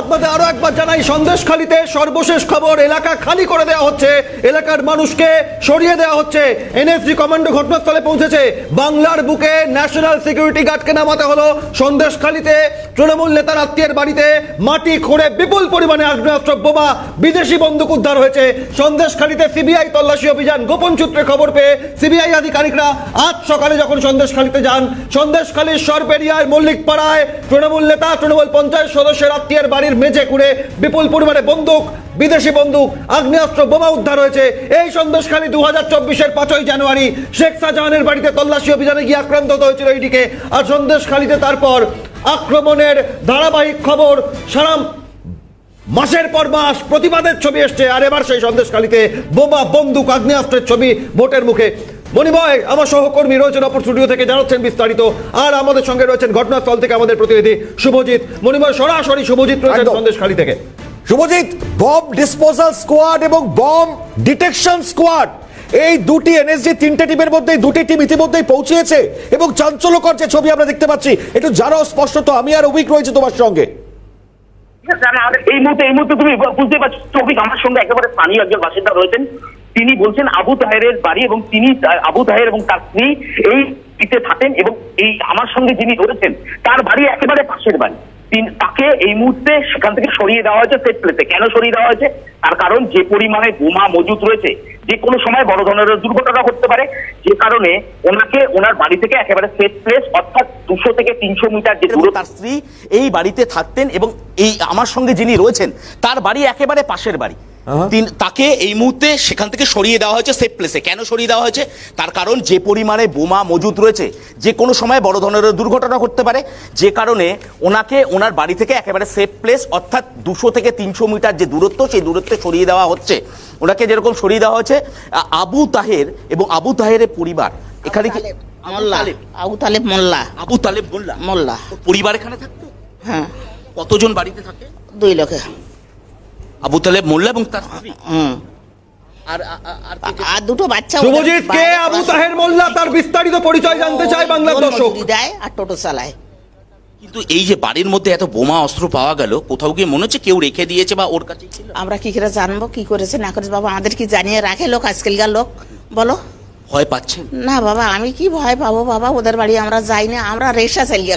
আপনাদের আরো একবার জানাই, সন্দেশখালীতে সর্বশেষ খবর, এলাকা খালি করে দেওয়া হচ্ছে, এলাকার মানুষকে সরিয়ে দেওয়া হচ্ছে। এনএসজি কমান্ডো ঘটনাস্থলে পৌঁছেছে। বাংলার বুকে ন্যাশনাল সিকিউরিটি গার্ডকে নামাতে হলো। সন্দেশখালীতে তৃণমূল নেতার আত্মীয়ের বাড়িতে মাটি খুঁড়ে বিপুল পরিমাণে আগ্নেয়াস্ত্র, বোমা, বিদেশি বন্দুক উদ্ধার হয়েছে। সন্দেশখালীতে সিবিআই তল্লাশি অভিযান। গোপন সূত্রে খবর পেয়ে সিবিআই আধিকারিকরা আজ সকালে যখন সন্দেশখালীতে যান, সন্দেশখালীর সরবেরিয়ায় মল্লিকপাড়ায় তৃণমূল নেতা, তৃণমূল পঞ্চায়েত সদস্যের আত্মীয়ের বাড়ির মেঝে খুঁড়ে বিপুল পরিমাণে বন্দুক, বিদেশি বন্দুক, আগ্নেয়াস্ত্র, বোমা উদ্ধার হয়েছে। এই সন্দেশখালী 2024-এর 5ই জানুয়ারি শেখ শাহজাহানের বাড়িতে তল্লাশি অভিযানে গিয়ে আক্রান্ত হয়েছিল এইদিকে। আর সন্দেশখালীতে তারপর আক্রমণের ধারাবাহিক খবর, সারা মাসের পর মাস প্রতিবাদের ছবি এসছে। আর এবার সেই সন্দেশখালীতে বোমা, বন্দুক, আগ্নেয়াস্ত্রের ছবি ভোটের মুখে। মণিময় আমার সহকর্মী রয়েছেন অপর স্টুডিও থেকে, জানাচ্ছেন বিস্তারিত। আর আমাদের সঙ্গে রয়েছেন ঘটনাস্থল থেকে আমাদের প্রতিনিধি শুভজিৎ। মণিময়, সরাসরি শুভজিৎ রয়েছেন সন্দেশখালী থেকে। শুভজিৎ, বম ডিসপোজাল স্কোয়াড এবং বম ডিটেকশন স্কোয়াড, এই দুটি এনএসজি তিনটে টিমের মধ্যে দুটি টিম ইতিমধ্যেই পৌঁছেছে এবং চাঞ্চল্যকর যে ছবি আমরা দেখতে পাচ্ছি, একটু জানাও স্পষ্টত। আমি আর অভিক রয়েছে তোমার সঙ্গে। এই মুহূর্তে তুমি বুঝতে পারছো, অভিক আমার সঙ্গে একেবারে স্থানীয় একজন বাসিন্দা রয়েছেন। তিনি বলছেন আবু তাহেরের বাড়ি, এবং তিনি আবু তাহের এবং তার স্ত্রী এই বাড়িতে থাকেন, এবং এই আমার সঙ্গে যিনি রয়েছেন তার বাড়ি একেবারে পাশের বাড়ি। তাকে এই মুহূর্তে সেখান থেকে সরিয়ে দেওয়া হয়েছে সেফ প্লেসে। কেন সরিয়ে দেওয়া হয়েছে? তার কারণ যে পরিমাণে বোমা মজুত রয়েছে, যে কোনো সময় বড় ধরনের দুর্ঘটনা ঘটতে পারে, যে কারণে ওনাকে ওনার বাড়ি থেকে একেবারে সেফ প্লেস, অর্থাৎ 200 থেকে 300 মিটার যে দূরত্ব। তার স্ত্রী এই বাড়িতে থাকতেন এবং এই আমার সঙ্গে যিনি রয়েছেন তার বাড়ি একেবারে পাশের বাড়ি। তাকে এই মুহূর্তে সেখান থেকে সরিয়ে দেওয়া হয়েছে সেফ প্লেসে। কেন সরিয়ে দেওয়া হয়েছে? তার কারণ যে পরিমাণে বোমা মজুত রয়েছে, যে কোনো সময় বড় ধরনের দুর্ঘটনা ঘটতে পারে, যে কারণে ওনাকে ওনার বাড়ি থেকে একেবারে সেফ প্লেস, অর্থাৎ 200 থেকে 300 মিটার যে দূরত্ব, সেই দূরত্বে সরিয়ে দেওয়া হচ্ছে। ওনাকে যেরকম সরিয়ে দেওয়া হয়েছে আবু তাহের এবং আবু তাহেরের পরিবার এখানে আবু তালেব মোল্লা। আবু তালেব মোল্লা পরিবার এখানে থাকতো। হ্যাঁ। কতজন বাড়িতে থাকে? 2 লোকে। আবু তালেব মোল্লা এবং তার স্ত্রী। আর দুটো বাচ্চা। শুভজিৎ, কে আবু তাহের মোল্লা, তার বিস্তারিত পরিচয় জানতে চাই বাংলার দর্শক। দেয় আর টোটো চালায়। কিন্তু এই যে বাড়ির মধ্যে এত বোমা অস্ত্র পাওয়া গেল, কোথাও গিয়ে মনে হচ্ছে কেউ রেখে দিয়েছে বা ওর কাছেই ছিল? আমরা কি করে জানবো কি করেছে না করেছে? বাবা আমাদের কি জানিয়ে রাখে লোক, আজকালকার লোক? বলো। ভয় পাচ্ছেন? না বাবা, আমি কি ভয় পাবো বাবা? ওদের বাড়ি আমরা যাই না, আমরা রিক্সা চালিয়ে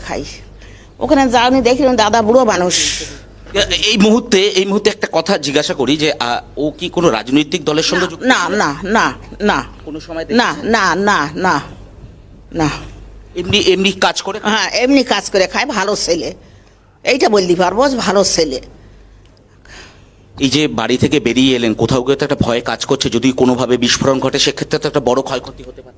খাই, ওখানে যাওনি দেখি, দাদা বুড়ো মানুষ। এই মুহূর্তে একটা কথা জিজ্ঞাসা করি যে ও কি কোনো রাজনৈতিক দলের সঙ্গে যুক্ত? না না না না, কোনো সময় না না না না না, এমনি কাজ করে। হ্যাঁ, এমনি কাজ করে খায়, ভালো ছেলে, এইটা বলতে পারবো, ভালো ছেলে। এই যে বাড়ি থেকে বেরিয়ে এলেন, কোথাও গিয়ে তো একটা ভয় কাজ করছে, যদি কোনোভাবে বিস্ফোরণ ঘটে সেক্ষেত্রে তো একটা বড় ক্ষয়ক্ষতি হতে পারে।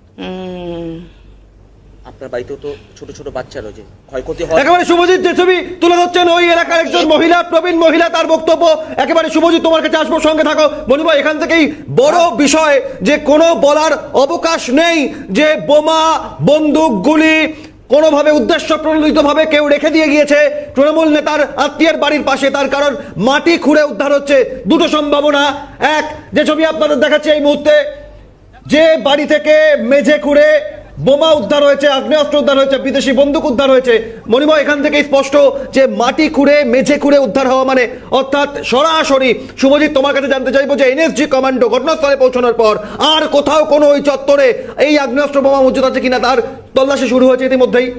আপনার বাড়িতেও তো ছোট ছোট বাচ্চা রয়েছে, ক্ষয়ক্ষতি হয় একেবারে। শুভজিৎ, যে ছবি তুলে ধরছেন ওই এলাকার একজন মহিলা, প্রবীণ মহিলা, তার বক্তব্য একেবারে। শুভজিৎ, তোমার কাছে আসবো, সঙ্গে থাকো। মণিময়, এখান থেকেই বড় বিষয় যে কোনো বলার অবকাশ নেই যে বোমা, বন্দুক, গুলি কোনোভাবে উদ্দেশ্য প্রণোদিতভাবে কেউ রেখে দিয়ে গিয়েছে তৃণমূল নেতার আত্মীয়ের বাড়ির পাশে। তার কারণ মাটি খুঁড়ে উদ্ধার হচ্ছে। দুটো সম্ভাবনা। এক, যে ছবি আপনাদের দেখাচ্ছে এই মুহূর্তে, যে বাড়ি থেকে মেঝে খুঁড়ে বোমা উদ্ধার হয়েছে, আগ্নেয়াস্ত্র উদ্ধার হয়েছে, বিদেশি বন্দুক উদ্ধার হয়েছে। মণিময়, এখান থেকে স্পষ্ট যে মাটি খুঁড়ে মেঝে খুঁড়ে উদ্ধার হওয়া মানে অর্থাৎ সরাসরি। শুভজিৎ, তোমার কাছে জানতে চাইবো যে এনএসজি কমান্ডো ঘটনাস্থলে পৌঁছানোর পর আর কোথাও কোনো ওই চত্বরে এই আগ্নেয়াস্ত্র বোমা মজুদ আছে কিনা তার তল্লাশি শুরু হয়েছে ইতিমধ্যেই।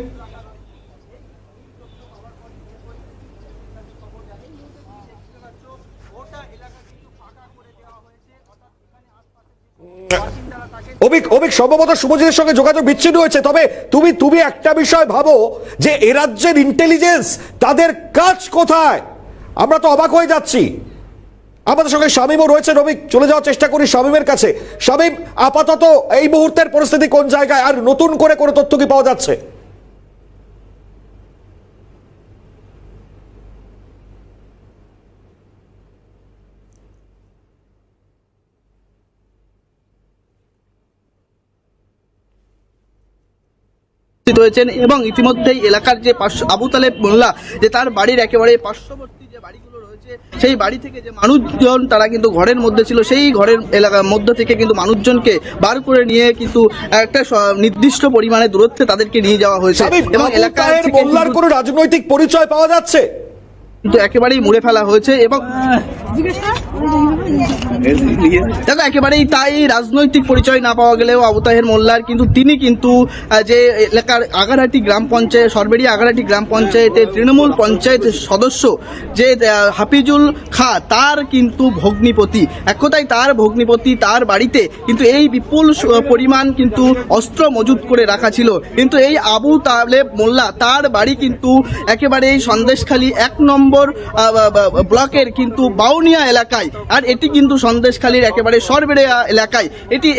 অভিক সম্ভবত শুভজিতের সঙ্গে যোগাযোগ বিচ্ছিন্ন হয়েছে। তবে তুমি একটা বিষয় ভাবো যে এ রাজ্যের ইন্টেলিজেন্স, তাদের কাজ কোথায়? আমরা তো অবাক হয়ে যাচ্ছি। আমাদের সঙ্গে শামীমও রয়েছে। অভিক, চলে যাওয়ার চেষ্টা করি শামীমের কাছে। শামীম, আপাতত এই মুহূর্তের পরিস্থিতি কোন জায়গায়, আর নতুন করে কোনো তথ্য কি পাওয়া যাচ্ছে? রয়েছেন এবং ইতিমধ্যেই এলাকার যে আবু তালেব মোল্লা, যে তার বাড়ির একেবারে পার্শ্ববর্তী যে বাড়িগুলো সেই বাড়ি থেকে যে মানুষজন তারা কিন্তু ঘরের মধ্যে ছিল, সেই ঘরের এলাকার মধ্য থেকে কিন্তু মানুষজনকে বার করে নিয়ে কিন্তু একটা নির্দিষ্ট পরিমাণে দূরত্বে তাদেরকে নিয়ে যাওয়া হয়েছে এবং এলাকার থেকে মোল্লার কোনো রাজনৈতিক পরিচয় পাওয়া যাচ্ছে কিন্তু একেবারেই মুড়ে ফেলা হয়েছে এবং দেখো একেবারেই তাই, রাজনৈতিক পরিচয় না পাওয়া গেলেও আবু তাহের মোল্লার কিন্তু তিনি কিন্তু যে এলাকার আগারহাটি গ্রাম পঞ্চায়েত, সরবেরিয়া আগারহাটি গ্রাম পঞ্চায়েতের তৃণমূল পঞ্চায়েত সদস্য যে হাফিজুল খাঁ তার কিন্তু ভগ্নিপতি, এক কথায় তার ভগ্নিপতি, তার বাড়িতে কিন্তু এই বিপুল পরিমাণ কিন্তু অস্ত্র মজুত করে রাখা ছিল। কিন্তু এই আবু তালেব মোল্লা তার বাড়ি কিন্তু একেবারেই সন্দেশখালী ১ নম্বর ব্লকের কিন্তু বাউনিয়া এলাকায়, আর এটি কিন্তু সন্দেশখালীর একেবারে সরবেরিয়া এলাকায়।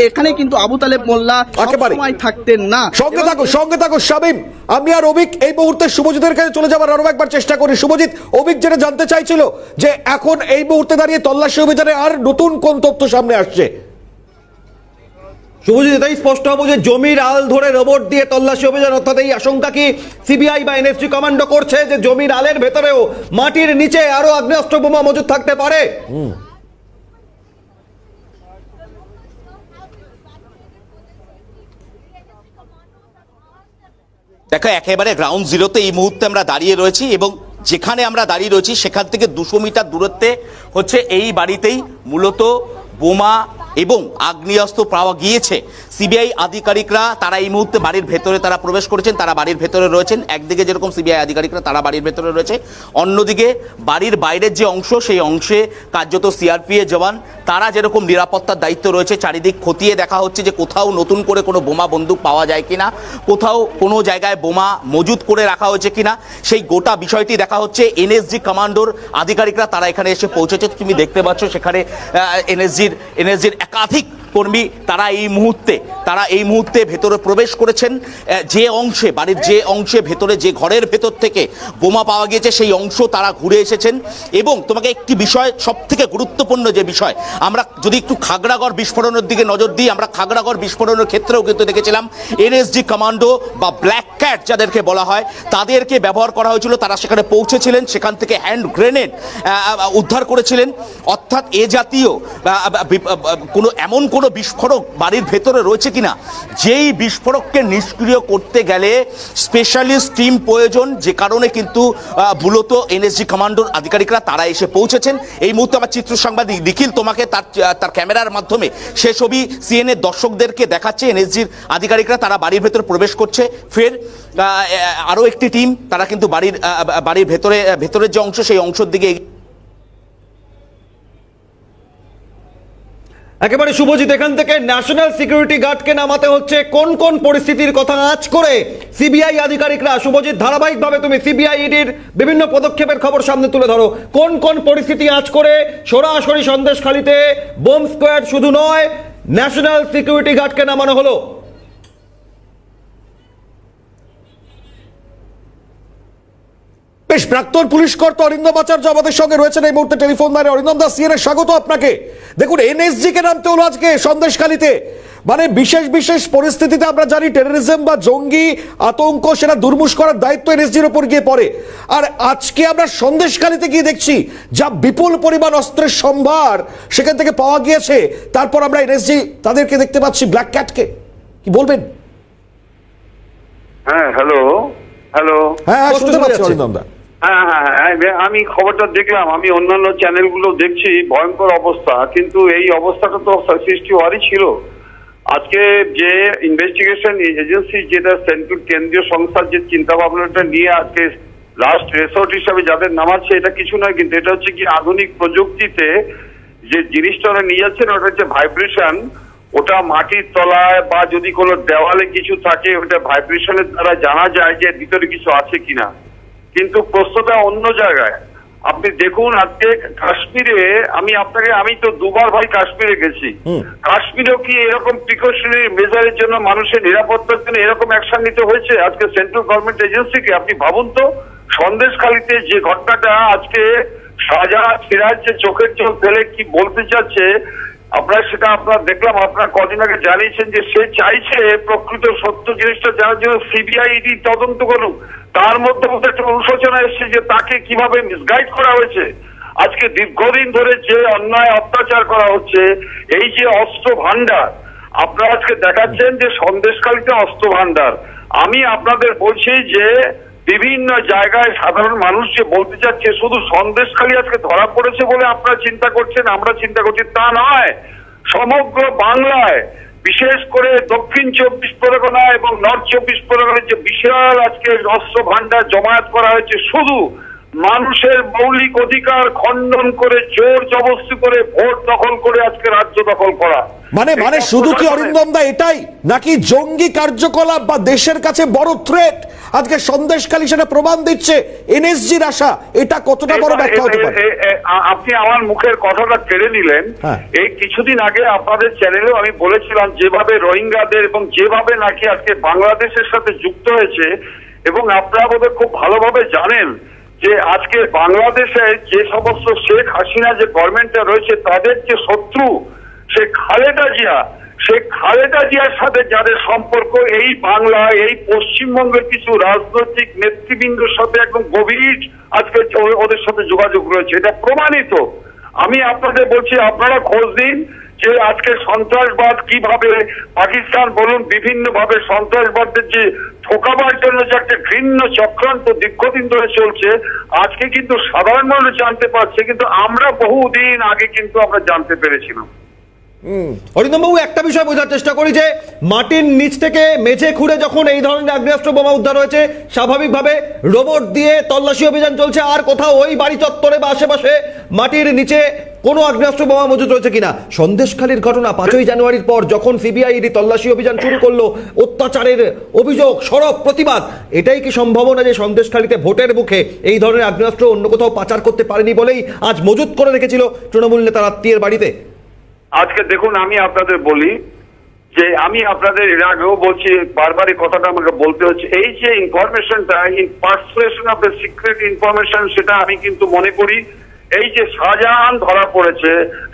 এখানে কিন্তু আবু তালেব মোল্লা সবসময় থাকতেন না। সঙ্গে থাকো শামীম, আমি আর অভিক এই মুহূর্তে শুভজিতের কাছে চলে যাবার আরো একবার চেষ্টা করি। শুভজিৎ, অভিক যেটা জানতে চাইছিল যে এখন এই মুহূর্তে দাঁড়িয়ে তল্লাশি অভিযানে আর নতুন কোন তথ্য সামনে আসছে? শুভজিৎ, এটাই স্পষ্ট হবো যে জমির আল ধরে রোবট দিয়ে তল্লাশি অভিযান, অর্থাৎ এই আশঙ্কা কি সিবিআই বা এনএসজি কমান্ডো করছে যে জমির আলের ভেতরেও মাটির নিচে আরো আগ্নেয়াস্ত্র বোমা মজুদ থাকতে পারে? দেখো, একেবারে গ্রাউন্ড জিরোতে এই মুহূর্তে আমরা দাঁড়িয়ে রয়েছি এবং যেখানে আমরা দাঁড়িয়ে রয়েছি সেখান থেকে 200 মিটার দূরত্বে হচ্ছে এই বাড়িতেই মূলত বোমা এবং আগ্নেয়াস্ত্র পাওয়া গিয়েছে। সিবিআই আধিকারিকরা তারা এই মুহূর্তে বাড়ির ভেতরে তারা প্রবেশ করেছেন, তারা বাড়ির ভেতরে রয়েছেন। একদিকে যেরকম সিবিআই আধিকারিকরা তারা বাড়ির ভেতরে রয়েছে, অন্যদিকে বাড়ির বাইরের যে অংশ সেই অংশে কার্যত সিআরপিএফ জওয়ান তারা যেরকম নিরাপত্তার দায়িত্ব রয়েছে, চারিদিক খতিয়ে দেখা হচ্ছে যে কোথাও নতুন করে কোনো বোমা বন্দুক পাওয়া যায় কিনা, কোথাও কোনো জায়গায় বোমা মজুত করে রাখা হয়েছে কিনা, সেই গোটা বিষয়টি দেখা হচ্ছে। এনএসজি কমান্ডোর আধিকারিকরা তারা এখানে এসে পৌঁছেছে, তুমি দেখতে পাচ্ছ সেখানে এনএসজির একাধিক কর্মী তারা এই মুহূর্তে ভেতরে প্রবেশ করেছেন। যে অংশে বাড়ির যে অংশে ভেতরে যে ঘরের ভেতর থেকে বোমা পাওয়া গিয়েছে সেই অংশ তারা ঘুরে এসেছেন। এবং তোমাকে একটি বিষয়, সব থেকে গুরুত্বপূর্ণ যে বিষয়, আমরা যদি একটু খাগড়াগড় বিস্ফোরণের দিকে নজর দিই, আমরা খাগড়াগড় বিস্ফোরণের ক্ষেত্রেও কিন্তু দেখেছিলাম এনএসজি কমান্ডো বা ব্ল্যাক ক্যাট যাদেরকে বলা হয় তাদেরকে ব্যবহার করা হয়েছিল। তারা সেখানে পৌঁছেছিলেন, সেখান থেকে হ্যান্ড গ্রেনেড উদ্ধার করেছিলেন। অর্থাৎ এ জাতীয় এমন কোনো বিস্ফোরক বাড়ির ভেতরে রয়েছে কিনা, যেই বিস্ফোরককে নিষ্ক্রিয় করতে গেলে স্পেশালিস্ট টিম প্রয়োজন, যে কারণে কিন্তু মূলত এনএসজি কমান্ডোর আধিকারিকরা তারা এসে পৌঁছেছেন। এই মুহূর্তে আমার চিত্র সাংবাদিক নিখিল তোমাকে তার ক্যামেরার মাধ্যমে সে ছবি সিএনএ দর্শকদেরকে দেখাচ্ছে। এনএসজির আধিকারিকরা তারা বাড়ির ভেতরে প্রবেশ করছে, ফের আরও একটি টিম তারা কিন্তু বাড়ির ভেতরের যে অংশ সেই অংশের দিকে একেবারে শুভজিৎ, এখান থেকে ন্যাশনাল সিকিউরিটি গার্ডকে নামাতে হচ্ছে। কোন কোন পরিস্থিতির কথা আজ করে সিবিআই আধিকারিকরা, শুভজিৎ ধারাবাহিকভাবে তুমি সিবিআই ইডির বিভিন্ন পদক্ষেপের খবর সামনে তুলে ধরো, কোন কোন পরিস্থিতি আজ করে সরাসরি সন্দেশখালীতে বোম স্কোয়াড শুধু নয়, ন্যাশনাল সিকিউরিটি গার্ডকে নামানো হলো? বেশ, প্রাক্তন পুলিশ কর্তা অরিন্দম আচার্য আমাদের সঙ্গে রয়েছেন এই মুহূর্তে টেলিফোন লাইনে। অরিন্দম দা, সিএনএ স্বাগত আপনাকে। দেখুন, এনএসজি কে নামতে হলো আজকে সন্দেশখালীতে, মানে বিশেষ পরিস্থিতিতে আমরা জানি টেররিজম বা জঙ্গি আতঙ্ক সেটা দুর্মুষ করার দায়িত্ব এনএসজির উপর গিয়ে পড়ে। আর আজকে আমরা সন্দেশখালীতে গিয়ে দেখছি যা বিপুল পরিমাণ অস্ত্রের সম্ভার সেখান থেকে পাওয়া গিয়েছে, তারপর আমরা এনএসজি তাদেরকে দেখতে পাচ্ছি, ব্ল্যাক ক্যাটকে, কি বলবেন? হ্যালো, হ্যাঁ, শুনতে পাচ্ছি অরিন্দম দা। আমি খবরটা দেখলাম, আমি অন্যান্য চ্যানেলগুলো দেখছি, ভয়ঙ্কর অবস্থা। কিন্তু এই অবস্থাটা তো সৃষ্টি হওয়ারই ছিল। আজকে যে ইনভেস্টিগেশন এজেন্সি, যেটা সেন্ট্রাল কেন্দ্রীয় সংস্থার যে চিন্তা ভাবনাটা নিয়ে আজকে লাস্ট রেসর্ট হিসাবে যাদের নামাচ্ছে, এটা কিছু নয়, কিন্তু এটা হচ্ছে কি আধুনিক প্রযুক্তিতে যে জিনিসটা ওরা নিয়ে যাচ্ছেন, ওটা হচ্ছে ভাইব্রেশন। ওটা মাটির তলায় বা যদি কোনো দেওয়ালে কিছু থাকে, ওটা ভাইব্রেশনের দ্বারা জানা যায় যে ভিতরে কিছু আছে কিনা। কিন্তু প্রশ্নটা অন্য জায়গায়। আপনি দেখুন, আজকে কাশ্মীরে আমি তো 2 বার ভাই কাশ্মীরে গেছি। কাশ্মীরেও কি এরকম প্রিকশনারি মেজারের জন্য, মানুষের নিরাপত্তার জন্য এরকম অ্যাকশন নিতে হয়েছে আজকে সেন্ট্রাল গভর্নমেন্ট এজেন্সিকে? আপনি ভাবুন তো, সন্দেশখালীতে যে ঘটনাটা আজকে শাহজাহান সিরাজ যে চোখের জল ফেলে কি বলতে চাচ্ছে, আপনার দেখলাম, আপনার কদিন আগে জানিয়েছেন যে সে চাইছে প্রকৃত সত্য জিনিসটা জানার জন্য সিবিআই ইডি তদন্ত করুক। তার মধ্যে একটা অনুশোচনা এসছে যে তাকে কিভাবে মিসগাইড করা হয়েছে। আজকে দীর্ঘদিন ধরে যে অন্যায় অত্যাচার করা হচ্ছে, এই যে অস্ত্র ভান্ডার আপনারা আজকে দেখাচ্ছেন যে সন্দেশখালীতে অস্ত্র ভান্ডার, আমি আপনাদের বলছি যে বিভিন্ন জায়গায় সাধারণ মানুষ যে বলতে চাচ্ছে শুধু সন্দেশখালী আজকে ধরা পড়েছে বলে আপনারা চিন্তা করছেন, আমরা চিন্তা করছি, তা নয়। সমগ্র বাংলায়, বিশেষ করে দক্ষিণ 24 পরগনা এবং নর্থ 24 পরগনায় যে বিশাল আজকে অস্ত্র ভান্ডার জমায়েত করা হয়েছে, শুধু মানুষের মৌলিক অধিকার খণ্ডন করে জোর জবরদস্তি করে ভোট দখল করে আজকে রাজ্য দখল করা। মানে শুধু কি অরিন্দম দা এটাই, নাকি জঙ্গি কার্যকলাপ বা দেশের কাছে বড় থ্রেট আজকে সন্দেশখালী সেটা প্রমাণ দিচ্ছে? এনএসজির আশা এটা কতটা বড় ব্যাখ্যা হতে পারে? আপনি আমার মুখের কথাটা কেড়ে নিলেন। এই কিছুদিন আগে আপনাদের চ্যানেলেও আমি বলেছিলাম যেভাবে রোহিঙ্গাদের এবং যেভাবে নাকি আজকে বাংলাদেশের সাথে যুক্ত হয়েছে, এবং আপনারা বোধহয় খুব ভালোভাবে জানেন যে আজকে বাংলাদেশে যে সমস্ত শেখ হাসিনা যে গভর্নমেন্টটা রয়েছে তাদের যে শত্রু সে খালেদা জিয়া, সেই খালেদা জিয়ার সাথে যাদের সম্পর্ক এই বাংলা, এই পশ্চিমবঙ্গের কিছু রাজনৈতিক নেতৃবৃন্দের সাথে একদম গভীর আজকে ওদের সাথে যোগাযোগ রয়েছে, এটা প্রমাণিত। আমি আপনাদের বলছি, আপনারা খোঁজ দিন যে আজকে সন্ত্রাসবাদ কিভাবে পাকিস্তান বলুন বিভিন্ন ভাবে সন্ত্রাসবাদদের যে ঠোকাবার জন্য যে একটা ঘৃণ্য চক্রান্ত দীর্ঘদিন ধরে চলছে, আজকে কিন্তু সাধারণ মানুষ জানতে পারছে, কিন্তু আমরা বহুদিন আগে কিন্তু আমরা জানতে পেরেছিলাম। অরিন্দম বাবু, একটা বিষয় বোঝার চেষ্টা করি যে মাটির নিচ থেকে মেঝে খুঁড়ে যখন এই ধরনের আগ্নেয়াস্ত্র বোমা উদ্ধার হয়েছে, স্বাভাবিকভাবে রোবট দিয়ে তল্লাশি অভিযান চলছে, আর কোথাও ওই বাড়ি চত্বরে বা আশেপাশে মাটির নিচে কোনো আগ্নেয়াস্ত্র বোমা মজুদ রয়েছে কিনা। সন্দেশখালীর ঘটনা 5ই জানুয়ারির পর যখন সিবিআই তল্লাশি অভিযান শুরু করলো, অত্যাচারের অভিযোগ, সরব প্রতিবাদ, এটাই কি সম্ভাবনা যে সন্দেশখালীতে ভোটের মুখে এই ধরনের আগ্নেয়াস্ত্র অন্য কোথাও পাচার করতে পারেনি বলেই আজ মজুদ করে রেখেছিল তৃণমূল নেতার আত্মীয়ের বাড়িতে? আজকে দেখুন, আমি আপনাদের বলি যে আমি আপনাদের এর আগেও বলছি, বারবার এই কথাটা আমাকে বলতে হচ্ছে, এই যে ইনফরমেশনটা, persuasion of the secret information, সেটা আমি কিন্তু মনে করি এই যে শাহজাহান ধরা পড়েছে,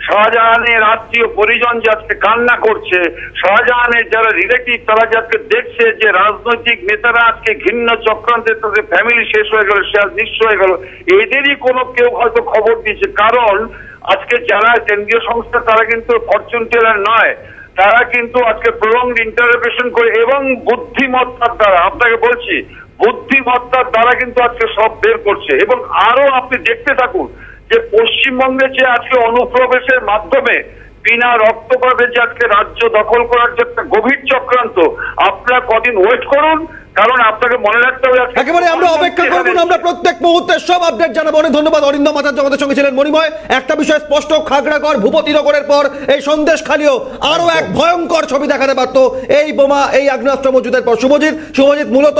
শাহজাহানের আত্মীয় পরিজন যে আজকে কান্না করছে, শাহজাহানের যারা রিলেটিভ তারা যে আজকে দেখছে যে রাজনৈতিক নেতারা আজকে ঘৃণ্য চক্রান্তে তাদের ফ্যামিলি শেষ হয়ে গেল, সে আজ নিঃস্ব হয়ে গেল, এদেরই কোনো কেউ হয়তো খবর দিয়েছে। কারণ আজকে যারা কেন্দ্রীয় সংস্থা তারা কিন্তু ফরচুন টেলার নয়, তারা কিন্তু আজকে প্রলংড ইন্টারোগেশন করে এবং বুদ্ধিমত্তার দ্বারা, আপনাকে বলছি বুদ্ধিমত্তার দ্বারা কিন্তু আজকে সব বের করছে। এবং আরো আপনি দেখতে থাকুন যে পশ্চিমবঙ্গে যে আজকে অনুপ্রবেশের মাধ্যমে বিনা রক্তপাতে যে আজকে রাজ্য দখল করার যে একটা গভীর চক্রান্ত, আপনারা কদিন ওয়েট করুন, কারণ আপনাকে মনে রাখতে হবে একেবারে আমরা অপেক্ষা করব, আমরা প্রত্যেক মুহূর্তে সব আপডেট জানাবো। অনেক ধন্যবাদ অরিন্দম আচার্য আমাদের সঙ্গে ছিলেন। মণিময়, একটা বিষয় স্পষ্ট, খাগড়াগড় ভূপতিনগরের পর এই সন্দেশখালীও আরো এক ভয়ঙ্কর ছবি দেখাতে পারতো এই বোমা, এই আগ্নেয়াস্ত্র মজুদের পর। শুভজিৎ, মূলত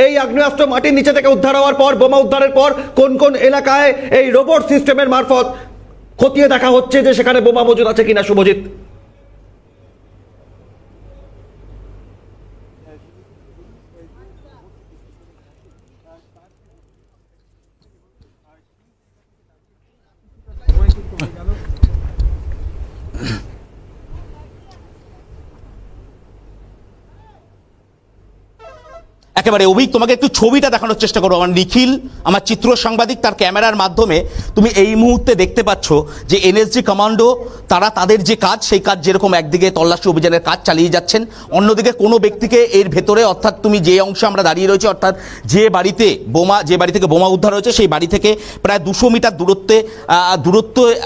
এই আগ্নেয়াস্ত্র মাটির নিচে থেকে উদ্ধার হওয়ার পর, বোমা উদ্ধারের পর কোন কোন এলাকায় এই রোবট সিস্টেমের মারফত খতিয়ে দেখা হচ্ছে যে সেখানে বোমা মজুদ আছে কিনা? শুভজিৎ। একেবারে অভিক, তোমাকে একটু ছবিটা দেখানোর চেষ্টা করবো। আমার নিখিল, আমার চিত্র সাংবাদিক, তার ক্যামেরার মাধ্যমে তুমি এই মুহূর্তে দেখতে পাচ্ছ যে এনএসজি কমান্ডো তারা তাদের যে কাজ, সেই কাজ যেরকম একদিকে তল্লাশি অভিযানের কাজ চালিয়ে যাচ্ছেন, অন্যদিকে কোনো ব্যক্তিকে এর ভেতরে, অর্থাৎ তুমি যে অংশে আমরা দাঁড়িয়ে রয়েছি, অর্থাৎ যে বাড়ি থেকে বোমা উদ্ধার হয়েছে সেই বাড়ি থেকে প্রায় 200 মিটার দূরত্বে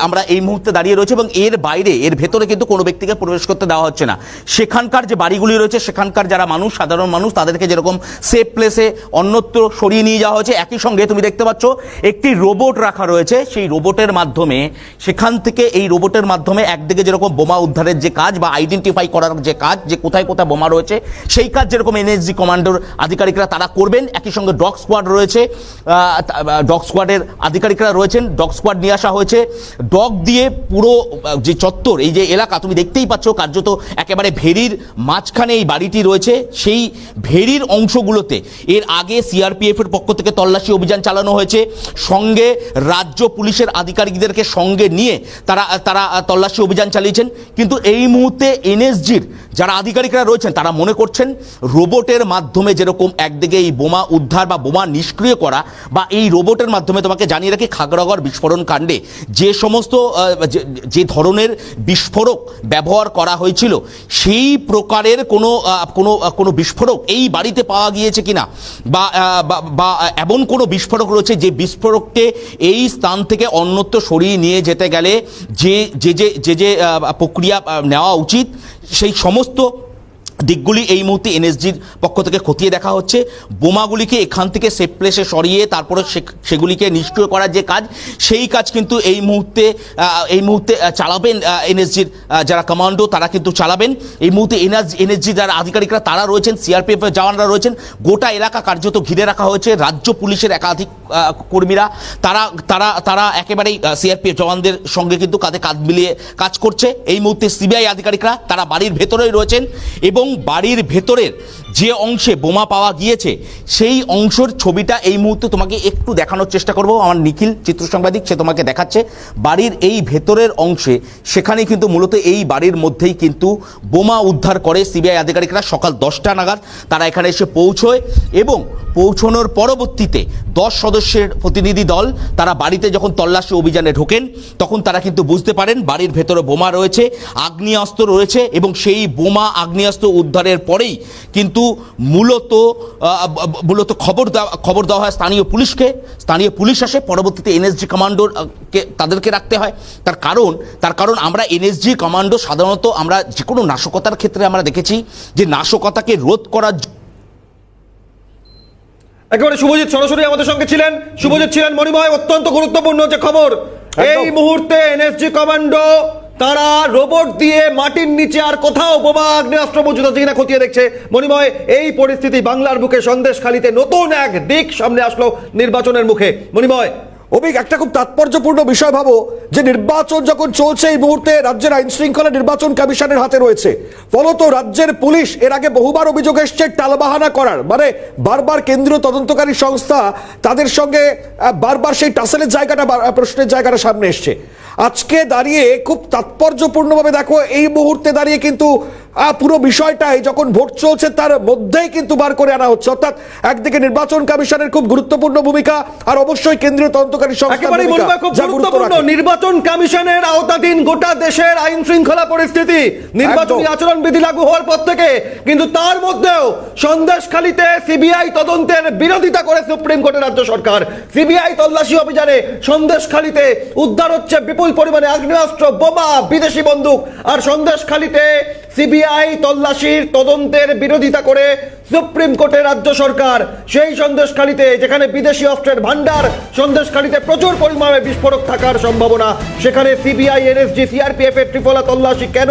আমরা এই মুহূর্তে দাঁড়িয়ে রয়েছে, এবং এর বাইরে, এর ভেতরে কিন্তু কোনো ব্যক্তিকে প্রবেশ করতে দেওয়া হচ্ছে না। সেখানকার যে বাড়িগুলি রয়েছে, সেখানকার যারা মানুষ, সাধারণ মানুষ, তাদেরকে যেরকম সেফ প্লেসে অন্যত্র সরিয়ে নিয়ে যাওয়া হয়েছে, একই সঙ্গে তুমি দেখতে পাচ্ছ একটি রোবট রাখা রয়েছে। সেই রোবটের মাধ্যমে, সেখান থেকে এই রোবটের মাধ্যমে একদিকে যেরকম বোমা উদ্ধারের যে কাজ বা আইডেন্টিফাই করার যে কাজ, যে কোথায় কোথায় বোমা রয়েছে, সেই কাজ যেরকম এনএসজি কমান্ডোর আধিকারিকরা তারা করবেন, একই সঙ্গে ডগ স্কোয়াড রয়েছে, ডগ স্কোয়াডের আধিকারিকরা রয়েছেন, ডগ স্কোয়াড নিয়ে আসা হয়েছে। ডগ দিয়ে পুরো যে চত্বর, এই যে এলাকা তুমি দেখতেই পাচ্ছ, কার্যত একেবারে ভেরির মাঝখানে এই বাড়িটি রয়েছে, সেই ভেরির অংশগুলো বাড়িগুলোতে এর আগে সিআরপিএফ এর পক্ষ থেকে তল্লাশি অভিযান চালানো হয়েছে, সঙ্গে রাজ্য পুলিশের আধিকারিকদেরকে সঙ্গে নিয়ে তারা তল্লাশি অভিযান চালিয়েছেন। কিন্তু এই মুহূর্তে এনএসজির যারা আধিকারিকরা রয়েছেন তারা মনে করছেন রোবটের মাধ্যমে যেরকম একদিকে এই বোমা উদ্ধার বা বোমা নিষ্ক্রিয় করা, বা এই রোবটের মাধ্যমে তোমাকে জানিয়ে রাখি খাগড়াগড় বিস্ফোরণ কাণ্ডে যে সমস্ত যে ধরনের বিস্ফোরক ব্যবহার করা হয়েছিল সেই প্রকারের কোনো বিস্ফোরক এই বাড়িতে পাওয়া গিয়েছে কিনা, বা এমন কোনো বিস্ফোরক রয়েছে যে বিস্ফোরককে এই স্থান থেকে অন্যত্র সরিয়ে নিয়ে যেতে গেলে যে প্রক্রিয়া নেওয়া উচিত সেই সমস্ত দিকগুলি এই মুহূর্তে এনএসজির পক্ষ থেকে খতিয়ে দেখা হচ্ছে। বোমাগুলিকে এখান থেকে সেফ প্লেসে সরিয়ে তারপরে সেগুলিকে নিষ্ক্রিয় করার যে কাজ, সেই কাজ কিন্তু এই মুহূর্তে চালাবেন এনএসজির যারা কমান্ডো, তারা কিন্তু চালাবেন। এই মুহূর্তে এনএসজি যারা আধিকারিকরা তারা রয়েছেন, সিআরপিএফ এর জওয়ানরা রয়েছেন, গোটা এলাকা কার্যত ঘিরে রাখা হয়েছে। রাজ্য পুলিশের একাধিক কর্মীরা তারা একেবারেই সিআরপিএফ জওয়ানদের সঙ্গে কিন্তু কাঁধে কাঁধ মিলিয়ে কাজ করছে। এই মুহূর্তে সিবিআই আধিকারিকরা তারা বাড়ির ভেতরেই রয়েছেন এবং বাড়ির ভেতরের যে অংশে বোমা পাওয়া গিয়েছে সেই অংশের ছবিটা এই মুহূর্তে তোমাকে একটু দেখানোর চেষ্টা করব। আমার নিখিল চিত্র সাংবাদিক সে তোমাকে দেখাচ্ছে বাড়ির এই ভেতরের অংশে, সেখানে কিন্তু মূলত এই বাড়ির মধ্যেই কিন্তু বোমা উদ্ধার করে সিবিআই আধিকারিকরা। সকাল 10টা নাগাদ তারা এখানে এসে পৌঁছয় এবং পৌঁছানোর পরবর্তীতে 10 সদস্যের প্রতিনিধি দল তারা বাড়িতে যখন তল্লাশি অভিযানে ঢোকেন তখন তারা কিন্তু বুঝতে পারেন বাড়ির ভেতরে বোমা রয়েছে, আগ্নেয়াস্ত্র রয়েছে, এবং সেই বোমা আগ্নেয়াস্ত্র উদ্ধারের পরেই কিন্তু মূলত খবর দেওয়া হয় স্থানীয় পুলিশকে। স্থানীয় পুলিশ আসে, পরবর্তীতে এনএসজি কমান্ডোকে তাদেরকে রাখতে হয়। তার কারণ আমরা এনএসজি কমান্ডো সাধারণত আমরা যে কোনো নাশকতার ক্ষেত্রে আমরা দেখেছি যে নাশকতাকে রোধ করার একেবারে শুভজিৎ সরাসরি আমাদের সঙ্গে ছিলেন। শুভজিৎ ছিলেন মণিময়। অত্যন্ত গুরুত্বপূর্ণ যে খবর এই মুহূর্তে এনএসজি কমান্ডো তারা রোবট দিয়ে মাটির নিচে আর কোথাও বোমা আগ্নেয়াস্ত্র মজুদ আছে কিনা খতিয়ে দেখছে। মণিময়, এই পরিস্থিতি বাংলার বুকে সন্দেশখালীতে নতুন এক দিক সামনে আসলো নির্বাচনের মুখে। মণিময়, অভিক, একটা খুব তাৎপর্যপূর্ণ বিষয় ভাবো যে নির্বাচন যখন চলছে এই মুহূর্তে রাজ্যের আইন শৃঙ্খলা নির্বাচন কমিশনের হাতে রয়েছে, ফলত রাজ্যের পুলিশ এর আগে বহুবার অভিযোগ এসছে টালবাহানা করার, মানে বারবার কেন্দ্রীয় তদন্তকারী সংস্থা তাদের সঙ্গে বারবার সেই টাসেলের জায়গাটা প্রশ্নের জায়গাটা সামনে এসছে। আজকে দাঁড়িয়ে খুব তাৎপর্যপূর্ণভাবে দেখো এই মুহূর্তে দাঁড়িয়ে কিন্তু পুরো বিষয়টাই যখন ভোট চলছে তার মধ্যেই কিন্তু বার করে আনা হচ্ছে, অর্থাৎ একদিকে নির্বাচন কমিশনের খুব গুরুত্বপূর্ণ ভূমিকা আর অবশ্যই কেন্দ্রীয় তদন্তকারী সংস্থা নির্বাচন কমিশনের আওতাধীন গোটা দেশের আইন শৃঙ্খলা পরিস্থিতি, নির্বাচনী আচরণ বিধি লাগু হওয়ার পর থেকে, কিন্তু তার মধ্যেও সন্দেশখালীতে সিবিআই তদন্তের বিরোধিতা করে সুপ্রিম কোর্টের রাজ্য সরকার। সিবিআই তল্লাশি অভিযানে সন্দেশখালীতে উদ্ধার হচ্ছে বিপুল পরিমাণে আগ্নেয়াস্ত্র, বোমা, বিদেশি বন্দুক। আর সন্দেশখালীতে সিবিআই তল্লাশির তদন্তের বিরোধিতা করে সুপ্রিম কোর্টের রাজ্য সরকার। সেই সন্দেশখালীতে যেখানে বিদেশি অস্ত্রের ভান্ডার, সন্দেশখালীতে প্রচুর পরিমাণে বিস্ফোরক থাকার সম্ভাবনা, সেখানে সিবিআই, এনএসজি, সিআরপিএফ এর ত্রিফলা তল্লাশি কেন?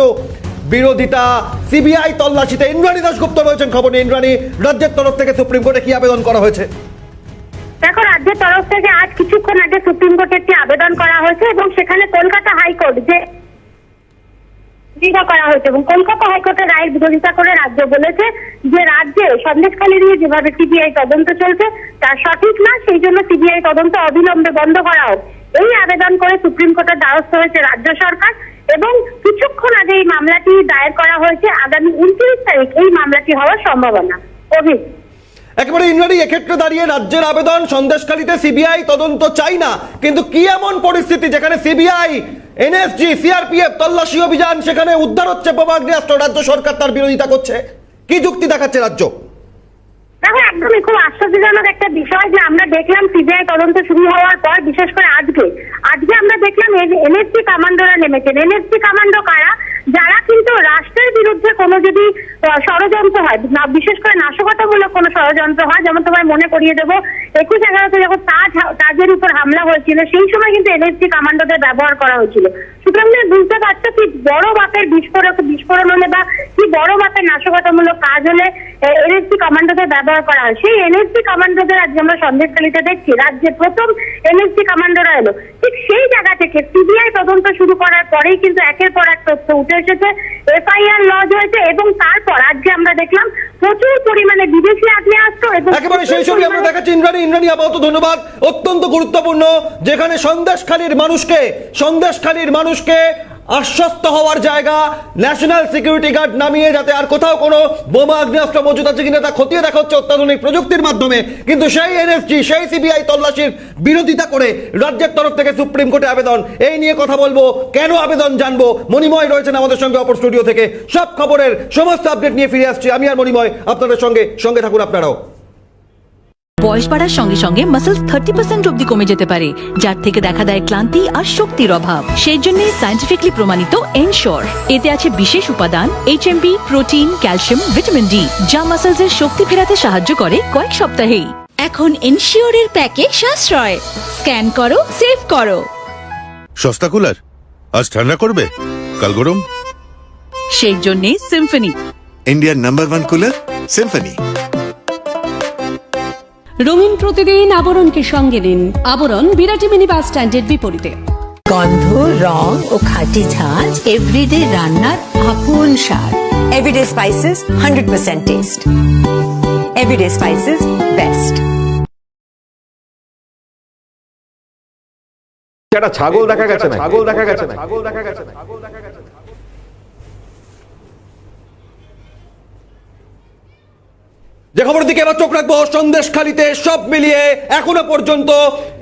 বিরোধিতা সিবিআই তল্লাশিতে। ইন্দ্রাণী দাশগুপ্ত রয়েছেন খবর নিয়ে। ইন্দ্রাণী, রাজ্যের তরফ থেকে সুপ্রিম কোর্টে কি আবেদন করা হয়েছে? দেখো, রাজ্যের তরফ থেকে আজ কিছুক্ষণ আগে সুপ্রিম কোর্টে একটি আবেদন করা হয়েছে এবং সেখানে কলকাতা হাইকোর্ট যে করা হয়েছে এবং কলকাতা হাইকোর্টের রায়ের বিরোধিতা করে রাজ্য বলেছে যে রাজ্যে সন্দেশখালী নিয়ে যেভাবে সিবিআই তদন্ত চলছে তা সঠিক না, সেই জন্য সিবিআই তদন্ত অবিলম্বে বন্ধ করা হোক। এই আবেদন করে সুপ্রিম কোর্টের দ্বারস্থ হয়েছে রাজ্য সরকার এবং কিছুক্ষণ আগে এই মামলাটি দায়ের করা হয়েছে। আগামী 29 তারিখ এই মামলাটি হওয়ার সম্ভাবনা। অভিক, একেবারে ইন্দ্রাণী, এক্ষেত্রে দাঁড়িয়ে রাজ্যের আবেদন সন্দেশখালীতে সিবিআই তদন্ত চাই না, কিন্তু কি এমন পরিস্থিতি যেখানে সিবিআই, এনএসজি, সিআরপিএফ তল্লাশি অভিযান, সেখানে উদ্ধার হচ্ছে বোমা আগ্নেয়াস্ত্র, রাজ্য সরকার তার বিরোধিতা করছে? কি যুক্তি দেখাচ্ছে রাজ্য? দেখো, একদমই খুব আশ্চর্যজনক একটা বিষয় যে আমরা দেখলাম সিবিআই তদন্ত শুরু হওয়ার পর, বিশেষ করে আজকে আমরা দেখলাম এনএসজি কমান্ডোরা নেমেছেন। এনএসজি কমান্ডো কারা? যারা কিন্তু রাষ্ট্রের বিরুদ্ধে কোনো যদি ষড়যন্ত্র হয়, বিশেষ করে নাশকতামূলক কোনো ষড়যন্ত্র হয়, যেমন তোমায় মনে করিয়ে দেবো 21-11-তে যখন তাজের উপর হামলা হয়েছিল সেই সময় কিন্তু এনএসজি কমান্ডোদের ব্যবহার করা হয়েছিল। সুতরাং বুঝতে পারছো কি বড় মাপের বিস্ফোরণ হলে বা কি বড় মাপের নাশকতামূলক কাজ হলে এনএসজি কমান্ডোদের ব্যবহার করা হয়। সেই এনএসজি কমান্ডোদের আজকে আমরা সন্দেশখালীতে দেখছি, রাজ্যে প্রথম এনএসজি কমান্ডোরা এলো। ঠিক সেই জায়গা থেকে সিবিআই তদন্ত শুরু করার পরেই কিন্তু একের পর এক তথ্য উঠে এসেছে, এফআইআর লজ হয়েছে এবং তারপর আজকে আমরা দেখলাম প্রচুর পরিমাণে বিদেশি আগ্নেয়াস্ত্র এবং একেবারে সেই ছবি আমরা দেখাচ্ছি। ইন্দ্রাণী আপাতত ধন্যবাদ, অত্যন্ত গুরুত্বপূর্ণ, যেখানে সন্দেশখালীর মানুষকে আশ্বস্ত হওয়ার জায়গা, ন্যাশনাল সিকিউরিটি গার্ড নামিয়ে যাতে আর কোথাও কোনো বোমা আগ্নেয়াস্ত্র মজুদ আছে কিনা তা খতিয়ে দেখা হচ্ছে অত্যাধুনিক প্রযুক্তির মাধ্যমে। কিন্তু সেই এনএসজি, সেই সিবিআই তল্লাশির বিরোধিতা করে রাজ্যের তরফ থেকে সুপ্রিম কোর্টে আবেদন, এই নিয়ে কথা বলবো, কেন আবেদন জানবো। মণিময় রয়েছেন আমাদের সঙ্গে অপর স্টুডিও থেকে। সব খবরের সমস্ত আপডেট নিয়ে ফিরে আসছি আমি আর মণিময় আপনাদের সঙ্গে থাকুন আপনারাও। বয়স বাড়ার সঙ্গে সঙ্গে মাসেলস 30% অব্দি কমে যেতে পারে, যার থেকে দেখা দেয় ক্লান্তি আর শক্তির অভাব। সেই জন্য সায়েন্টিফিকলি প্রমাণিত এনশোর, এতে আছে বিশেষ উপাদান HMB, protein, calcium, vitamin D, যা মাসেলসের শক্তি ফেরাতে সাহায্য করে কয়েক সপ্তাহেই। এখন এনশিওরের প্যাকে সাশ্রয়, স্ক্যান করো, সেভ করো। সস্তা কুলার, আজ ঠান্ডা করবে, কাল গরম। সেই জন্যে সিম্ফনি, ইন্ডিয়ার নাম্বার 1 কুলার সিম্ফনি। রঙিন প্রতিদিন আবরণকে সঙ্গে নিন। আবরণ বিরাটি মিনি বাস স্ট্যান্ডের বিপরীতে। গন্ধ, রং ও খাঁটি ঝাঁজ এভরিডে রান্নার আপন স্বাদ। Everyday spices 100% taste. Everyday spices best. একটা ছাগল দেখা গেছে না? যে খবরের দিকে এবার চোখ রাখবো, সন্দেশখালীতে সব মিলিয়ে এখনো পর্যন্ত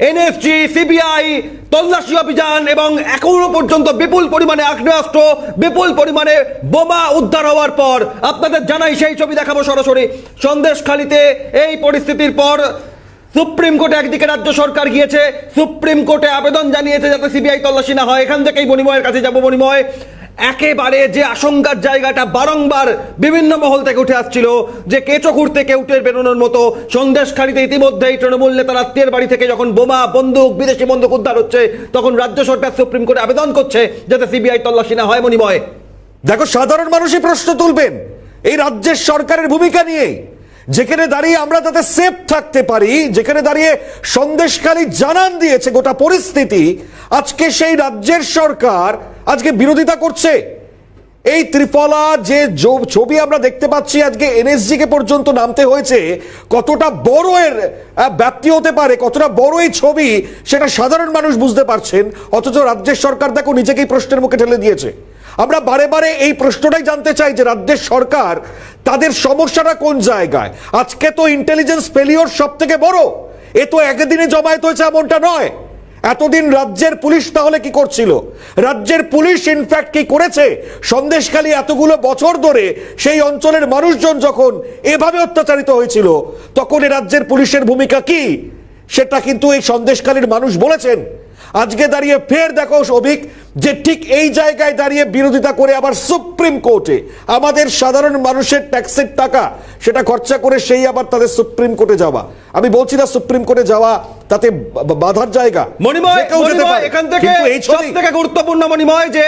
এনএসজি, সিবিআই তল্লাশি অভিযান এবং এখনো পর্যন্ত বিপুল পরিমাণে আগ্নেয়াস্ত্র, বিপুল পরিমাণে বোমা উদ্ধার হওয়ার পর আপনাদের জানাই সেই ছবি দেখাবো সরাসরি। সন্দেশখালীতে এই পরিস্থিতির পর সুপ্রিম কোর্টে একদিকে রাজ্য সরকার গিয়েছে, সুপ্রিম কোর্টে আবেদন জানিয়েছে যাতে সিবিআই তল্লাশি না হয়। এখান থেকেই মণিময়ের কাছে যাব। মণিময়, একেবারে যে আশঙ্কার জায়গাটা বারংবার বিভিন্ন মহল থেকে উঠে আসছিল যে কেঁচো খুঁড়তে কেউ টের বেরোনোর মতো, সন্দেশখালীতে ইতিমধ্যেই তৃণমূল নেতার আত্মীয়ের বাড়ি থেকে যখন বোমা, বন্দুক, বিদেশি বন্দুক উদ্ধার হচ্ছে, তখন রাজ্য সরকার সুপ্রিম কোর্টে আবেদন করছে যাতে সিবিআই তল্লাশি না হয়। মণিময়, দেখো, সাধারণ মানুষই প্রশ্ন তুলবেন এই রাজ্যের সরকারের ভূমিকা নিয়ে, যেখানে দাঁড়িয়ে আমরা তাতে সেফ থাকতে পারি, যেখানে দাঁড়িয়ে সন্দেশখালী জানান দিয়েছে গোটা পরিস্থিতি, আজকে সেই রাজ্যের সরকার আজকে বিরোধিতা করছে। এই ত্রিফলা যে ছবি আমরা দেখতে পাচ্ছি, আজকে এনএসজি কে পর্যন্ত নামতে হয়েছে, কতটা বড় এর ব্যাপ্তি হতে পারে, কতটা বড় এই ছবি, সেটা সাধারণ মানুষ বুঝতে পারছেন। অথচ রাজ্যের সরকার দেখো নিজেকেই প্রশ্নের মুখে ঠেলে দিয়েছে। আমরা বারে বারে এই প্রশ্নটাই জানতে চাই যে রাজ্যের সরকার তাদের সমস্যাটা কোন জায়গায়। আজকে তো ইন্টেলিজেন্স ফেলিওর সব থেকে বড়, এ তো একদিনে জমায়েত হয়েছে এমনটা নয়। এতদিন রাজ্যের পুলিশ তাহলে কি করছিল? রাজ্যের পুলিশ ইনফ্যাক্ট কি করেছে? সন্দেশখালী এতগুলো বছর ধরে সেই অঞ্চলের মানুষজন যখন এভাবে অত্যাচারিত হয়েছিল, তখন এই রাজ্যের পুলিশের ভূমিকা কি, সেটা কিন্তু এই সন্দেশখালীর মানুষ বলেছেন। আজকে দাঁড়িয়ে ফের দেখো অভিক, যে ঠিক এই জায়গায় দাঁড়িয়ে বিরোধিতা করে আবার সুপ্রিম কোর্টে আমাদের সাধারণ মানুষের ট্যাক্সের টাকা সেটা খরচা করে সেই আবার তাদের সুপ্রিম কোর্টে যাওয়া। আমি বলছি না সুপ্রিম কোর্টে যাওয়া তাতে বাধার জায়গা। মণিময়, এখান থেকে সবথেকে গুরুত্বপূর্ণ মণিময়, যে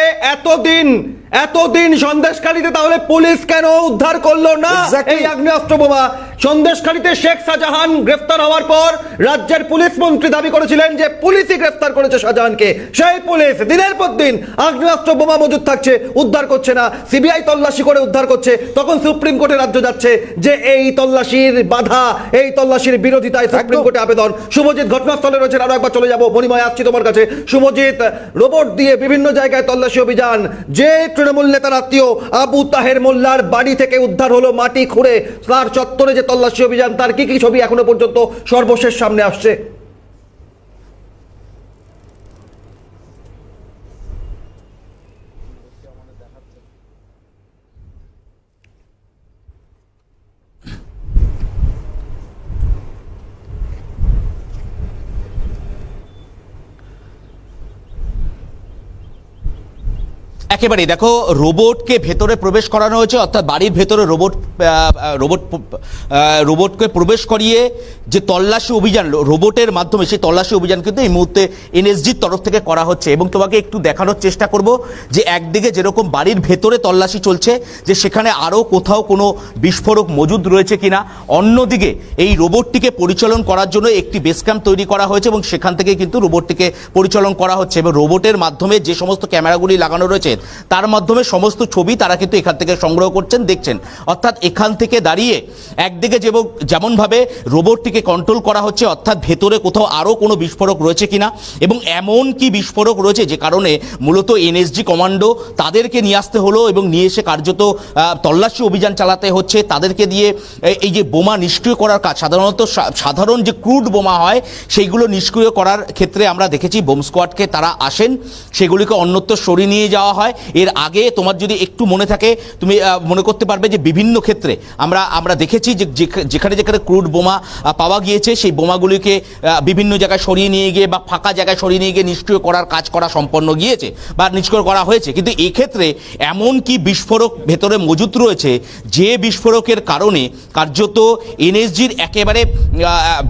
এতদিন সন্দেশখালীতে তাহলে পুলিশ কেন উদ্ধার করলো না এই আগ্নেয়াস্ত্র বোমা? সন্দেশখালীতে শেখ শাহজাহান গ্রেফতার হওয়ার পর রাজ্যের পুলিশ মন্ত্রী দাবি করেছিলেন যে পুলিশই গ্রেফতার করেছে শাহজাহানকে। সেই পুলিশ দিনের পর দিন আগ্নেয়াস্ত্র বোমা মজুদ থাকছে, উদ্ধার করছে না, সিবিআই তল্লাশি করে উদ্ধার করছে। তখন সুপ্রিম কোর্টে রাজ্য যাচ্ছে যে এই তল্লাশির বাধা, এই তল্লাশির বিরোধিতায় সুপ্রিম কোর্টে আবেদন। শুভজিৎ ঘটনাস্থলে রয়েছে, আরো একবার চলে যাবো। মণিময়, আসছি তোমার কাছে। শুভজিৎ, রোবট দিয়ে বিভিন্ন জায়গায় তল্লাশি অভিযান, যে তৃণমূল নেতার আত্মীয় আবু তাহের মোল্লার বাড়ি থেকে উদ্ধার হলো মাটি খুঁড়ে, তার চত্বরে যে তল্লাশি অভিযান, তার কি কি ছবি এখনো পর্যন্ত সর্বশেষ সামনে আসছে? একেবারেই দেখো, রোবটকে ভেতরে প্রবেশ করানো হয়েছে, অর্থাৎ বাড়ির ভেতরে রোবটকে প্রবেশ করিয়ে যে তল্লাশি অভিযান রোবটের মাধ্যমে, সেই তল্লাশি অভিযান কিন্তু এই মুহূর্তে এনএসজির তরফ থেকে করা হচ্ছে। এবং তোমাকে একটু দেখানোর চেষ্টা করব যে একদিকে যেরকম বাড়ির ভেতরে তল্লাশি চলছে, যে সেখানে আরও কোথাও কোনো বিস্ফোরক মজুদ রয়েছে কিনা, অন্যদিকে এই রোবটটিকে পরিচালন করার জন্য একটি বেস ক্যাম্প তৈরি করা হয়েছে এবং সেখান থেকে কিন্তু রোবটটিকে পরিচালন করা হচ্ছে। এবং রোবটের মাধ্যমে যে সমস্ত ক্যামেরাগুলি লাগানো রয়েছে তার মাধ্যমে সমস্ত ছবি তারা কিন্তু এখান থেকে সংগ্রহ করছেন, দেখছেন। অর্থাৎ এখান থেকে দাঁড়িয়ে একদিকে যেমনভাবে রোবটটিকে কন্ট্রোল করা হচ্ছে, অর্থাৎ ভেতরে কোথাও আরও কোনো বিস্ফোরক রয়েছে কিনা, এবং এমন কি বিস্ফোরক রয়েছে যে কারণে মূলত এনএসজি কমান্ডো তাদেরকে নিয়ে আসতে হলো এবং নিয়ে এসে কার্যত তল্লাশি অভিযান চালাতে হচ্ছে। তাদেরকে দিয়ে এই যে বোমা নিষ্ক্রিয় করার কাজ, সাধারণ যে ক্রুড বোমা হয় সেইগুলো নিষ্ক্রিয় করার ক্ষেত্রে আমরা দেখেছি বোম স্কোয়াডকে তারা আসেন, সেগুলিকে অন্যত্র সরিয়ে নিয়ে যাওয়া হয়। এর আগে তোমার যদি একটু মনে থাকে, তুমি মনে করতে পারবে যে বিভিন্ন ক্ষেত্রে আমরা দেখেছি যে যেখানে যেখানে ক্রুড বোমা পাওয়া গিয়েছে সেই বোমাগুলিকে বিভিন্ন জায়গায় সরিয়ে নিয়ে গিয়ে বা ফাঁকা জায়গায় সরিয়ে নিয়ে গিয়ে নিষ্ক্রিয় করার কাজ করা সম্পন্ন গিয়েছে বা নিষ্ক্রিয় করা হয়েছে। কিন্তু এক্ষেত্রে এমন কি বিস্ফোরক ভেতরে মজুত রয়েছে যে বিস্ফোরকের কারণে কার্যত এনএসজির একেবারে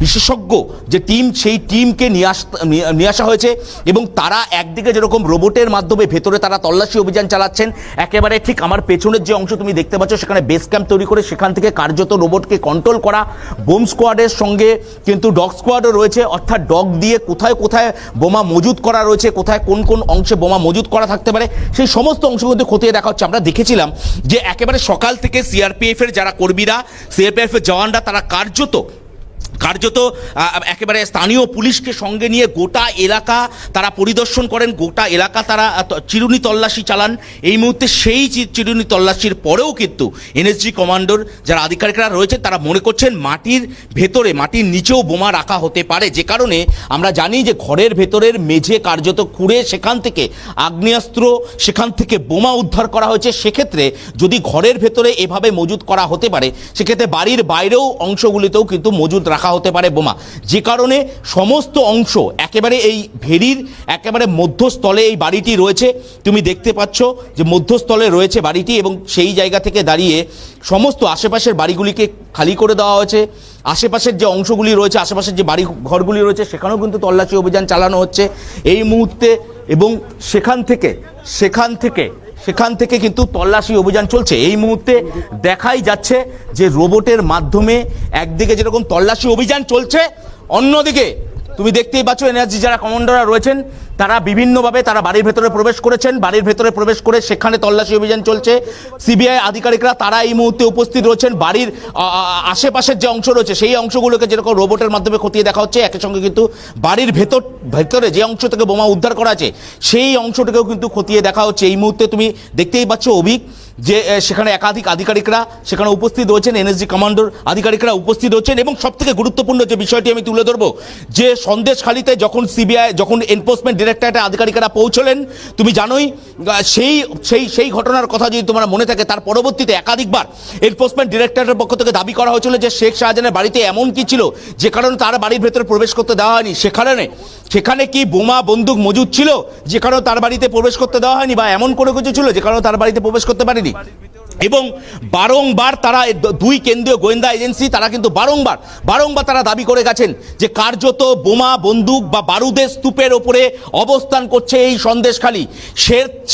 বিশেষজ্ঞ যে টিম, সেই টিমকে নিয়ে আসা হয়েছে এবং তারা একদিকে যেরকম রোবটের মাধ্যমে ভেতরে তারা তল্লাশি অভিযান চালাচ্ছেন, একেবারে ঠিক আমার পেছনের যে অংশ তুমি দেখতে পাচ্ছ সেখানে বেস ক্যাম্প তৈরি করে সেখান থেকে কার্যত রোবটকে কন্ট্রোল করা। বোম স্কোয়াডের সঙ্গে কিন্তু ডগ স্কোয়াডও রয়েছে, অর্থাৎ ডগ দিয়ে কোথায় কোথায় বোমা মজুত করা রয়েছে, কোথায় কোন কোন অংশে বোমা মজুত করা থাকতে পারে সেই সমস্ত অংশ কিন্তু খতিয়ে দেখা হচ্ছে। আমরা দেখেছিলাম যে একেবারে সকাল থেকে সিআরপিএফ এর যারা কর্মীরা, সিআরপিএফ এর জওয়ানরা তারা কার্যত একেবারে স্থানীয় পুলিশকে সঙ্গে নিয়ে গোটা এলাকা তারা পরিদর্শন করেন, গোটা এলাকা তারা চিরুনি তল্লাশি চালান। এই মুহূর্তে সেই চিরুনি তল্লাশির পরেও কিন্তু এনএসজি কমান্ডোর যারা আধিকারিকরা রয়েছেন তারা মনে করছেন মাটির ভেতরে, মাটির নিচেও বোমা রাখা হতে পারে, যে কারণে আমরা জানি যে ঘরের ভেতরের মেঝে কার্যত খুঁড়ে সেখান থেকে আগ্নেয়াস্ত্র, সেখান থেকে বোমা উদ্ধার করা হয়েছে। সেক্ষেত্রে যদি ঘরের ভেতরে এভাবে মজুত করা হতে পারে, সেক্ষেত্রে বাড়ির বাইরেও অংশগুলিতেও কিন্তু মজুত রাখা হতে পারে বোমা, যে কারণে সমস্ত অংশ একেবারে এই ভেরির একেবারে মধ্যস্থলে এই বাড়িটি রয়েছে। তুমি দেখতে পাচ্ছ যে মধ্যস্থলে রয়েছে বাড়িটি এবং সেই জায়গা থেকে দাঁড়িয়ে সমস্ত আশেপাশের বাড়িগুলিকে খালি করে দেওয়া হয়েছে। আশেপাশের যে অংশগুলি রয়েছে, আশেপাশের যে বাড়ি ঘরগুলি রয়েছে সেখানেও কিন্তু তল্লাশি অভিযান চালানো হচ্ছে এই মুহূর্তে এবং সেখান থেকে কিন্তু তল্লাশি অভিযান চলছে। এই মুহূর্তে দেখাই যাচ্ছে যে রোবটের মাধ্যমে একদিকে যেরকম তল্লাশি অভিযান চলছে, অন্যদিকে তুমি দেখতেই পাচ্ছ এনএসজি যারা কমান্ডাররা রয়েছেন তারা বিভিন্নভাবে তারা বাড়ির ভেতরে প্রবেশ করেছেন, বাড়ির ভেতরে প্রবেশ করে সেখানে তল্লাশি অভিযান চলছে। সিবিআই আধিকারিকরা তারা এই মুহূর্তে উপস্থিত রয়েছেন। বাড়ির আশেপাশের যে অংশ রয়েছে সেই অংশগুলোকে যেরকম রোবটের মাধ্যমে খতিয়ে দেখা হচ্ছে, একই সঙ্গে কিন্তু বাড়ির ভেতরে যে অংশ থেকে বোমা উদ্ধার করা আছে সেই অংশটাকেও কিন্তু খতিয়ে দেখা হচ্ছে। এই মুহূর্তে তুমি দেখতেই পাচ্ছ অভিক যে সেখানে একাধিক আধিকারিকরা সেখানে উপস্থিত রয়েছেন, এনএসজি কমান্ডোর আধিকারিকরা উপস্থিত রয়েছেন। এবং সবথেকে গুরুত্বপূর্ণ যে বিষয়টি আমি তুলে ধরবো, যে সন্দেশখালিতে যখন এনফোর্সমেন্ট ডিরেক্টরেটের আধিকারিকরা পৌঁছলেন, তুমি জানোই সেই ঘটনার কথা যদি তোমার মনে থাকে, তার পরবর্তীতে একাধিকবার এনফোর্সমেন্ট ডিরেক্টরেটের পক্ষ থেকে দাবি করা হয়েছিল যে শেখ শাহজাহানের বাড়িতে এমন কি ছিল যে কারণে তার বাড়ির ভেতরে প্রবেশ করতে দেওয়া হয়নি। সেখানে কি বোমা বন্দুক মজুদ ছিল যে কারণে তার বাড়িতে প্রবেশ করতে দেওয়া হয়নি, বা এমন কোনো কিছু ছিল যে কারণে তার বাড়িতে প্রবেশ করতে পারেনি। এবং বারংবার তারা দুই কেন্দ্রীয় গোয়েন্দা এজেন্সি তারা কিন্তু বারংবার তারা দাবি করে গেছেন যে কার্যত বোমা বন্দুক বা বারুদের স্তূপের ওপরে অবস্থান করছে এই সন্দেশখালি।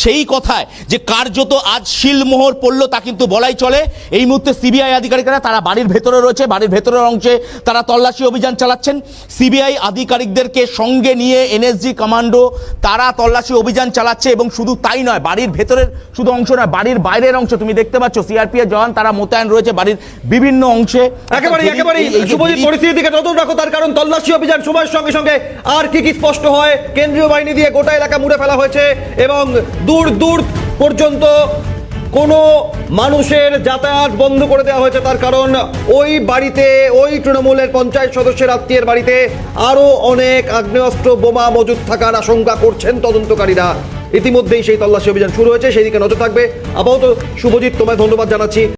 সেই কথায় যে কার্যত আজ শিলমোহর পড়ল তা কিন্তু বলাই চলে। এই মুহূর্তে সিবিআই আধিকারিকরা তারা বাড়ির ভেতরে রয়েছে, বাড়ির ভেতরের অংশে তারা তল্লাশি অভিযান চালাচ্ছেন। সিবিআই আধিকারিকদেরকে সঙ্গে নিয়ে এনএসজি কমান্ডো তারা তল্লাশি অভিযান চালাচ্ছে এবং শুধু তাই নয়, বাড়ির ভেতরের শুধু অংশ নয়, বাড়ির বাইরের অংশ তুমি দেখতে পাচ্ছ সিআরপিএফ জওয়ান তারা মোতায়েন রয়েছে বাড়ির বিভিন্ন অংশে। একেবারে পরিস্থিতির দিকে নজর রাখো, তার কারণ তল্লাশি অভিযান সময়ের সঙ্গে সঙ্গে আর কি স্পষ্ট হয়, কেন্দ্রীয় বাহিনী দিয়ে গোটা এলাকা মুড়ে ফেলা হয়েছে এবং দূর পর্যন্ত কোনো মানুষের যাতায়াত বন্ধ করে দেওয়া হয়েছে। তার কারণ ওই বাড়িতে, ওই তৃণমূলের পঞ্চায়েত সদস্যের আত্মীয়ের বাড়িতে আরো অনেক আগ্নেয়াস্ত্র বোমা মজুদ থাকার আশঙ্কা করছেন তদন্তকারীরা। ইতিমধ্যেই সেই তল্লাশি অভিযান শুরু হয়েছে, সেই দিকে নজর থাকবে। আপাতত শুভজিৎ, তোমায় ধন্যবাদ জানাচ্ছি।